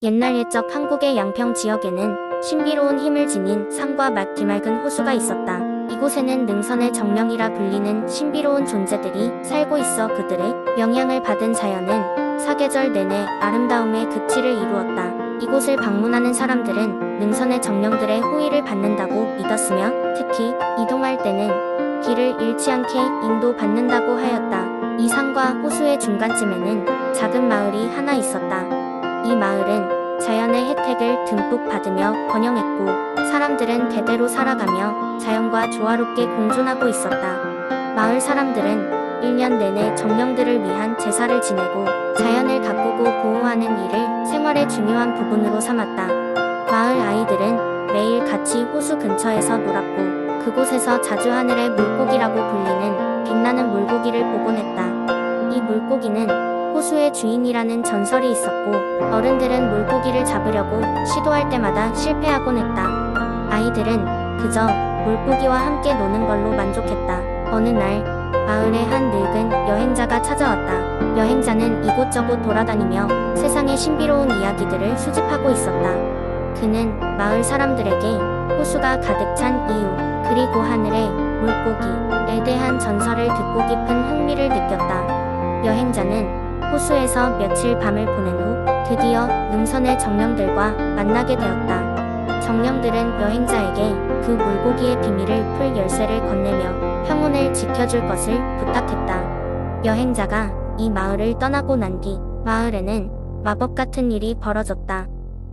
옛날 옛적 한국의 양평 지역에는 신비로운 힘을 지닌 산과 맑은 호수가 있었다. 이곳에는 능선의 정령이라 불리는 신비로운 존재들이 살고 있어 그들의 영향을 받은 자연은 사계절 내내 아름다움의 극치를 이루었다. 이곳을 방문하는 사람들은 능선의 정령들의 호의를 받는다고 믿었으며 특히 이동할 때는 길을 잃지 않게 인도받는다고 하였다. 이 산과 호수의 중간쯤에는 작은 마을이 하나 있었다. 이 마을은 자연의 혜택을 듬뿍 받으며 번영했고 사람들은 대대로 살아가며 자연과 조화롭게 공존하고 있었다. 마을 사람들은 1년 내내 정령들을 위한 제사를 지내고 자연을 가꾸고 보호하는 일을 생활의 중요한 부분으로 삼았다. 마을 아이들은 매일 같이 호수 근처에서 놀았고 그곳에서 자주 하늘의 물고기라고 불리는 빛나는 물고기를 보곤 했다. 이 물고기는 호수의 주인이라는 전설이 있었고 어른들은 물고기를 잡으려고 시도할 때마다 실패하곤 했다. 아이들은 그저 물고기와 함께 노는 걸로 만족했다. 어느 날 마을에 한 늙은 여행자가 찾아왔다. 여행자는 이곳저곳 돌아다니며 세상의 신비로운 이야기들을 수집하고 있었다. 그는 마을 사람들에게 호수가 가득 찬 이유 그리고 하늘의 물고기에 대한 전설을 듣고 깊은 흥미를 느꼈다. 여행자는 호수에서 며칠 밤을 보낸 후 드디어 능선의 정령들과 만나게 되었다. 정령들은 여행자에게 그 물고기의 비밀을 풀 열쇠를 건네며 평온을 지켜줄 것을 부탁했다. 여행자가 이 마을을 떠나고 난 뒤 마을에는 마법 같은 일이 벌어졌다.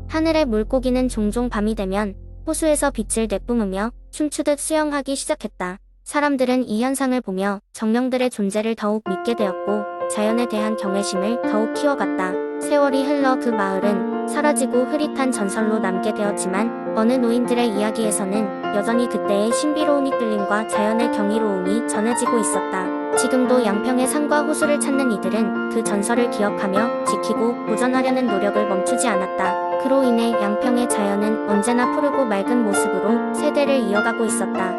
하늘의 물고기는 종종 밤이 되면 호수에서 빛을 내뿜으며 춤추듯 수영하기 시작했다. 사람들은 이 현상을 보며 정령들의 존재를 더욱 믿게 되었고 자연에 대한 경외심을 더욱 키워갔다. 세월이 흘러 그 마을은 사라지고 흐릿한 전설로 남게 되었지만 어느 노인들의 이야기에서는 여전히 그때의 신비로운 이끌림과 자연의 경이로움이 전해지고 있었다. 지금도 양평의 산과 호수를 찾는 이들은 그 전설을 기억하며 지키고 보존하려는 노력을 멈추지 않았다. 그로 인해 양평의 자연은 언제나 푸르고 맑은 모습으로 세대를 이어가고 있었다.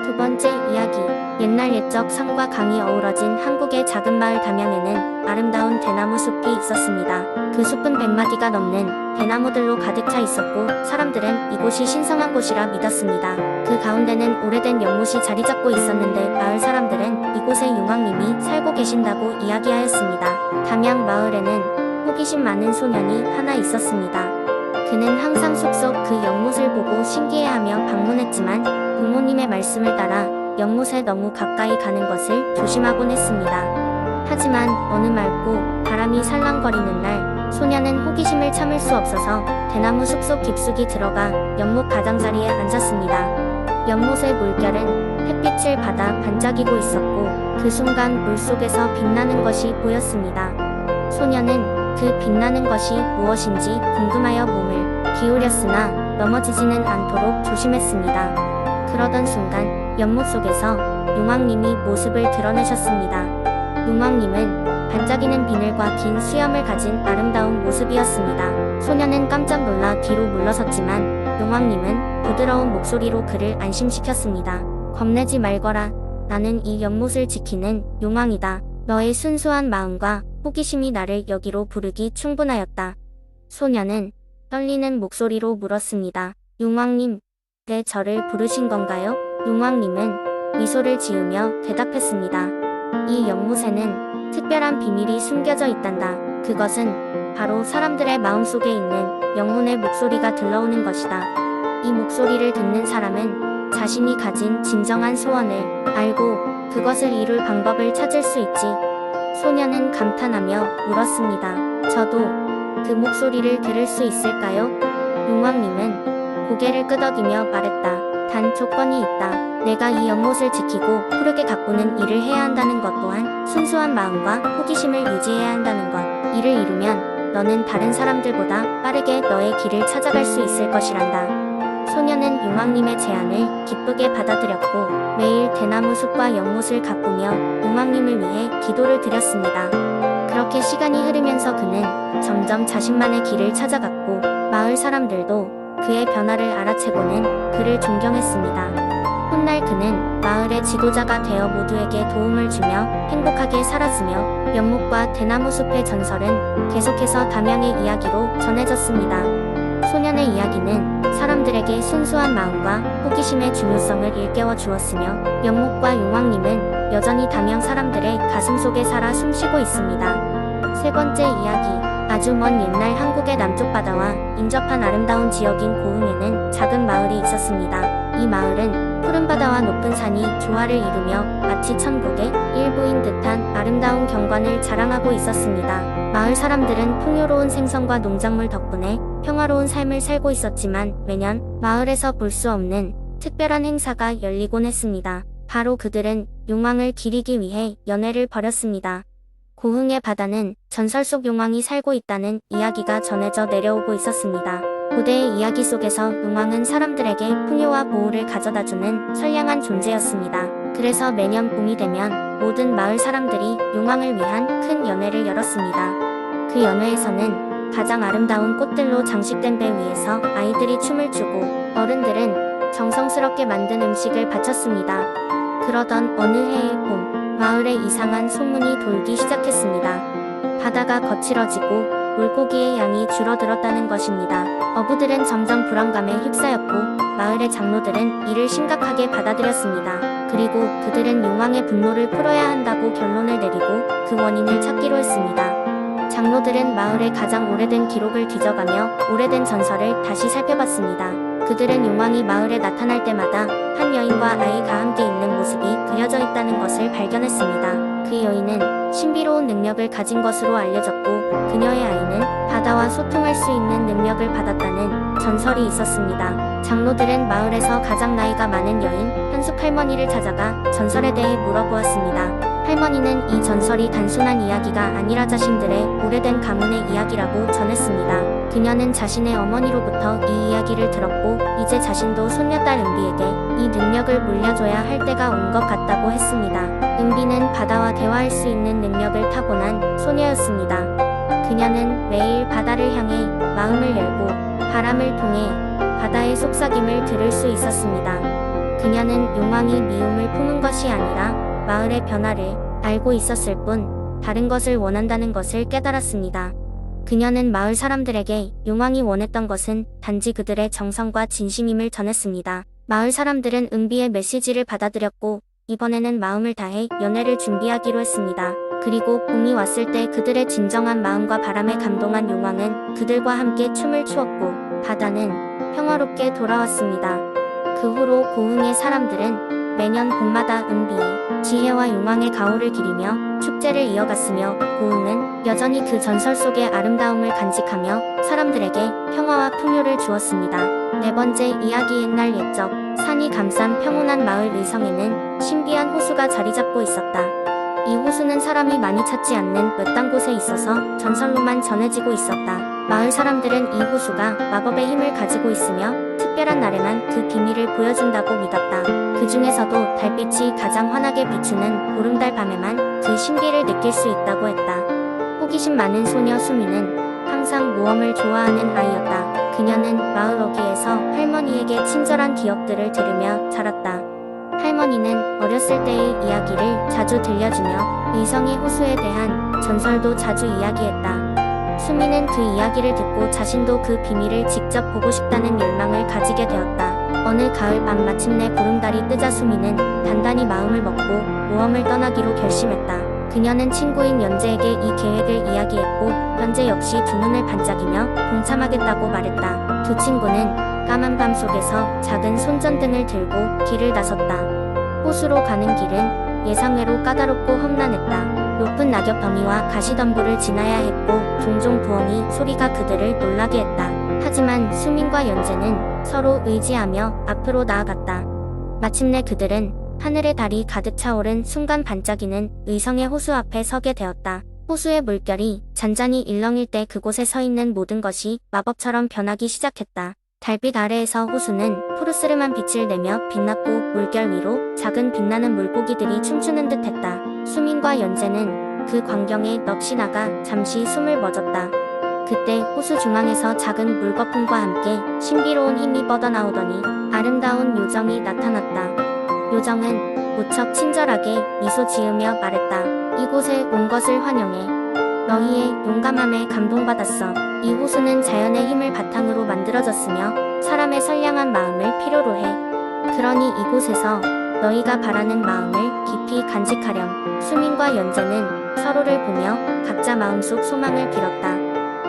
두 번째 이야기. 옛날 옛적 산과 강이 어우러진 한국의 작은 마을 담양에는 아름다운 대나무 숲이 있었습니다. 그 숲은 100마디가 넘는 대나무들로 가득 차 있었고 사람들은 이곳이 신성한 곳이라 믿었습니다. 그 가운데는 오래된 연못이 자리 잡고 있었는데 마을 사람들은 이곳에 용왕님이 살고 계신다고 이야기하였습니다. 담양 마을에는 호기심 많은 소년이 하나 있었습니다. 그는 항상 숲속 그 연못을 보고 신기해하며 방문했지만 부모님의 말씀을 따라 연못에 너무 가까이 가는 것을 조심하곤 했습니다. 하지만 어느 맑고 바람이 살랑거리는 날 소녀는 호기심을 참을 수 없어서 대나무 숲속 깊숙이 들어가 연못 가장자리에 앉았습니다. 연못의 물결은 햇빛을 받아 반짝이고 있었고 그 순간 물속에서 빛나는 것이 보였습니다. 소녀는 그 빛나는 것이 무엇인지 궁금하여 몸을 기울였으나 넘어지지는 않도록 조심했습니다. 그러던 순간 연못 속에서 용왕님이 모습을 드러내셨습니다. 용왕님은 반짝이는 비늘과 긴 수염을 가진 아름다운 모습이었습니다. 소녀는 깜짝 놀라 뒤로 물러섰지만 용왕님은 부드러운 목소리로 그를 안심시켰습니다. 겁내지 말거라. 나는 이 연못을 지키는 용왕이다. 너의 순수한 마음과 호기심이 나를 여기로 부르기 충분하였다. 소녀는 떨리는 목소리로 물었습니다. 용왕님, 왜 저를 부르신 건가요? 용왕님은 미소를 지으며 대답했습니다. 이 연못에는 특별한 비밀이 숨겨져 있단다. 그것은 바로 사람들의 마음속에 있는 영혼의 목소리가 들러오는 것이다. 이 목소리를 듣는 사람은 자신이 가진 진정한 소원을 알고 그것을 이룰 방법을 찾을 수 있지. 소녀는 감탄하며 물었습니다. 저도 그 목소리를 들을 수 있을까요? 용왕님은 고개를 끄덕이며 말했다. 단 조건이 있다. 내가 이 연못을 지키고 푸르게 가꾸는 일을 해야 한다는 것 또한 순수한 마음과 호기심을 유지해야 한다는 것. 이를 이루면 너는 다른 사람들보다 빠르게 너의 길을 찾아갈 수 있을 것이란다. 소녀는 용왕님의 제안을 기쁘게 받아들였고 매일 대나무 숲과 연못을 가꾸며 용왕님을 위해 기도를 드렸습니다. 그렇게 시간이 흐르면서 그는 점점 자신만의 길을 찾아갔고 마을 사람들도 그의 변화를 알아채고는 그를 존경했습니다. 훗날 그는 마을의 지도자가 되어 모두에게 도움을 주며 행복하게 살았으며 연못과 대나무 숲의 전설은 계속해서 담양의 이야기로 전해졌습니다. 소년의 이야기는 사람들에게 순수한 마음과 호기심의 중요성을 일깨워 주었으며 연못과 용왕님은 여전히 담양 사람들의 가슴속에 살아 숨쉬고 있습니다. 세 번째 이야기. 아주 먼 옛날 한국의 남쪽 바다와 인접한 아름다운 지역인 고흥에는 작은 마을이 있었습니다. 이 마을은 푸른 바다와 높은 산이 조화를 이루며 마치 천국의 일부인 듯한 아름다운 경관을 자랑하고 있었습니다. 마을 사람들은 풍요로운 생선과 농작물 덕분에 평화로운 삶을 살고 있었지만 매년 마을에서 볼 수 없는 특별한 행사가 열리곤 했습니다. 바로 그들은 용왕을 기리기 위해 연회를 벌였습니다. 고흥의 바다는 전설 속 용왕이 살고 있다는 이야기가 전해져 내려오고 있었습니다. 고대의 이야기 속에서 용왕은 사람들에게 풍요와 보호를 가져다주는 선량한 존재였습니다. 그래서 매년 봄이 되면 모든 마을 사람들이 용왕을 위한 큰 연회를 열었습니다. 그 연회에서는 가장 아름다운 꽃들로 장식된 배 위에서 아이들이 춤을 추고 어른들은 정성스럽게 만든 음식을 바쳤습니다. 그러던 어느 해의 봄, 마을에 이상한 소문이 돌기 시작했습니다. 바다가 거칠어지고 물고기의 양이 줄어들었다는 것입니다. 어부들은 점점 불안감에 휩싸였고 마을의 장로들은 이를 심각하게 받아들였습니다. 그리고 그들은 용왕의 분노를 풀어야 한다고 결론을 내리고 그 원인을 찾기로 했습니다. 장로들은 마을의 가장 오래된 기록을 뒤져가며 오래된 전설을 다시 살펴봤습니다. 그들은 용왕이 마을에 나타날 때마다 한 여인과 아이가 함께 있는 모습이 그려져 있다는 것을 발견했습니다. 그 여인은 신비로운 능력을 가진 것으로 알려졌고 그녀의 아이는 바다와 소통할 수 있는 능력을 받았다는 전설이 있었습니다. 장로들은 마을에서 가장 나이가 많은 여인 현숙 할머니를 찾아가 전설에 대해 물어보았습니다. 할머니는 이 전설이 단순한 이야기가 아니라 자신들의 오래된 가문의 이야기라고 전했습니다. 그녀는 자신의 어머니로부터 이 이야기를 들었고 이제 자신도 손녀딸 은비에게 이 능력을 물려줘야 할 때가 온 것 같다고 했습니다. 은비는 바다와 대화할 수 있는 능력을 타고난 소녀였습니다. 그녀는 매일 바다를 향해 마음을 열고 바람을 통해 바다의 속삭임을 들을 수 있었습니다. 그녀는 용왕이 미움을 품은 것이 아니라 마을의 변화를 알고 있었을 뿐 다른 것을 원한다는 것을 깨달았습니다. 그녀는 마을 사람들에게 용왕이 원했던 것은 단지 그들의 정성과 진심임을 전했습니다. 마을 사람들은 은비의 메시지를 받아들였고 이번에는 마음을 다해 연회를 준비하기로 했습니다. 그리고 봄이 왔을 때 그들의 진정한 마음과 바람에 감동한 용왕은 그들과 함께 춤을 추었고 바다는 평화롭게 돌아왔습니다. 그 후로 고흥의 사람들은 매년 봄마다 은비의 지혜와 용왕의 가호를 기리며 축제를 이어갔으며 고흥은 여전히 그 전설 속의 아름다움을 간직하며 사람들에게 평화와 풍요를 주었습니다. 네 번째 이야기. 옛날 옛적 산이 감싼 평온한 마을 의성에는 신비한 호수가 자리잡고 있었다. 이 호수는 사람이 많이 찾지 않는 외딴 곳에 있어서 전설로만 전해지고 있었다. 마을 사람들은 이 호수가 마법의 힘을 가지고 있으며 특별한 날에만 그 비밀을 보여준다고 믿었다. 그 중에서도 달빛이 가장 환하게 비추는 보름달 밤에만 그 신비를 느낄 수 있다고 했다. 호기심 많은 소녀 수미는 항상 모험을 좋아하는 아이였다. 그녀는 마을 어귀에서 할머니에게 친절한 기억들을 들으며 자랐다. 할머니는 어렸을 때의 이야기를 자주 들려주며 의성의 호수에 대한 전설도 자주 이야기했다. 수미는 그 이야기를 듣고 자신도 그 비밀을 직접 보고 싶다는 열망을 가지게 되었다. 어느 가을 밤 마침내 보름달이 뜨자 수미는 단단히 마음을 먹고 모험을 떠나기로 결심했다. 그녀는 친구인 연재에게 이 계획을 이야기했고 연재 역시 두 눈을 반짝이며 동참하겠다고 말했다. 두 친구는 까만 밤 속에서 작은 손전등을 들고 길을 나섰다. 호수로 가는 길은 예상외로 까다롭고 험난했다. 높은 낙엽 더미와 가시덤불을 지나야 했고 종종 부엉이 소리가 그들을 놀라게 했다. 하지만 수민과 연재는 서로 의지하며 앞으로 나아갔다. 마침내 그들은 하늘에 달이 가득 차오른 순간 반짝이는 의성의 호수 앞에 서게 되었다. 호수의 물결이 잔잔히 일렁일 때 그곳에 서 있는 모든 것이 마법처럼 변하기 시작했다. 달빛 아래에서 호수는 푸르스름한 빛을 내며 빛났고 물결 위로 작은 빛나는 물고기들이 춤추는 듯했다. 수민과 연재는 그 광경에 넋이 나가 잠시 숨을 멎었다. 그때 호수 중앙에서 작은 물거품과 함께 신비로운 힘이 뻗어나오더니 아름다운 요정이 나타났다. 요정은 무척 친절하게 미소 지으며 말했다. 이곳에 온 것을 환영해. 너희의 용감함에 감동받았어. 이 호수는 자연의 힘을 바탕으로 만들어졌으며 사람의 선량한 마음을 필요로 해. 그러니 이곳에서 너희가 바라는 마음을 깊이 간직하렴. 수민과 연재는 서로를 보며 각자 마음속 소망을 빌었다.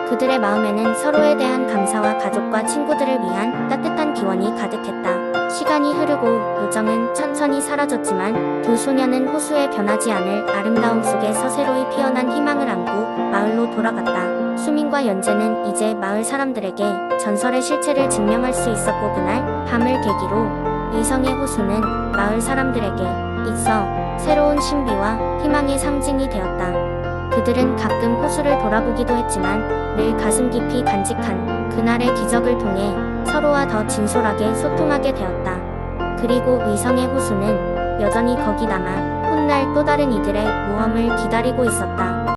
그들의 마음에는 서로에 대한 감사와 가족과 친구들을 위한 따뜻한 기원이 가득했다. 시간이 흐르고 요정은 천천히 사라졌지만 두 소녀는 호수에 변하지 않을 아름다움 속에서 새로이 피어난 희망을 안고 마을로 돌아갔다. 수민과 연재는 이제 마을 사람들에게 전설의 실체를 증명할 수 있었고 그날 밤을 계기로 의성의 호수는 마을 사람들에게 있어 새로운 신비와 희망의 상징이 되었다. 그들은 가끔 호수를 돌아보기도 했지만 늘 가슴 깊이 간직한 그날의 기적을 통해 서로와 더 진솔하게 소통하게 되었다. 그리고 의성의 호수는 여전히 거기 남아 훗날 또 다른 이들의 모험을 기다리고 있었다.